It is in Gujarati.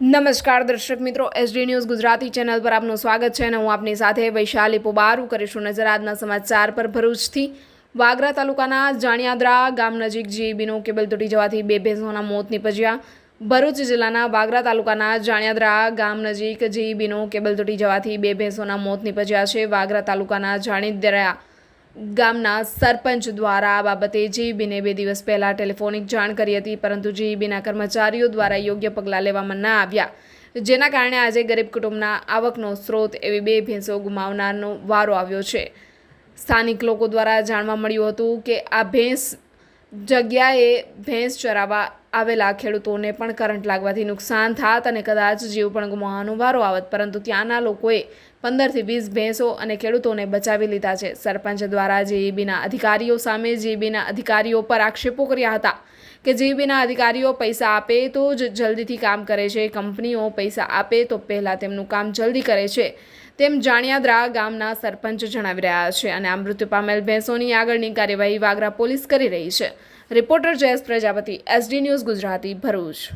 નમસ્કાર દર્શક મિત્રો, એસડી ન્યૂઝ ગુજરાતી ચેનલ પર આપનું સ્વાગત છે અને હું આપની સાથે વૈશાલી પોબારું કરીશું નજર આજના સમાચાર પર। ભરૂચથી વાગરા તાલુકાના જાણિયાદરા ગામ નજીક જીઈબીનું કેબલ તૂટી જવાથી બે ભેંસોના મોત નીપજ્યા। ભરૂચ જિલ્લાના વાગરા તાલુકાના જાણિયાદરા ગામ નજીક જીઈબીનું કેબલ તૂટી જવાથી બે ભેંસોના મોત નીપજ્યા છે। વાગરા તાલુકાના જાણિયાદરા ગામના સરપંચ દ્વારા આ બાબતે જીઈબીને 2 દિવસ પહેલા ટેલિફોનિક જાણ કરી હતી, પરંતુ જીઈબીના કર્મચારીઓ દ્વારા યોગ્ય પગલાં લેવામાં ન આવ્યા, જેના કારણે આજે ગરીબ કુટુંબના આવકનો સ્ત્રોત એવી બે ભેંસો ગુમાવનારનો વારો આવ્યો છે। સ્થાનિક લોકો દ્વારા જાણવા મળ્યું હતું કે આ જગ્યાએ ભેંસ ચરાવવા આવેલા ખેડૂતોને પણ કરંટ લાગવાથી નુકસાન થાત અને કદાચ જીવ પણ ગુમાવવાનો વારો આવત, પરંતુ ત્યાંના લોકોએ 15 થી 20 ભેંસો અને ખેડૂતોને બચાવી લીધા છે। સરપંચ દ્વારા જીઈબીના અધિકારીઓ સામે જીઈબીના અધિકારીઓ પર આક્ષેપો કર્યા હતા કે જીઈબીના અધિકારીઓ પૈસા આપે તો જ જલ્દીથી કામ કરે છે, કંપનીઓ પૈસા આપે તો પહેલાં તેમનું કામ જલ્દી કરે છે, તેમ જાણિયાદરા ગામના સરપંચ જણાવી રહ્યા છે અને આ મૃત્યુ પામેલ ભેંસોની આગળની કાર્યવાહી વાગરા પોલીસ કરી રહી છે। Reporter Jayesh Prajapati, SD News Gujarati, Bharuch.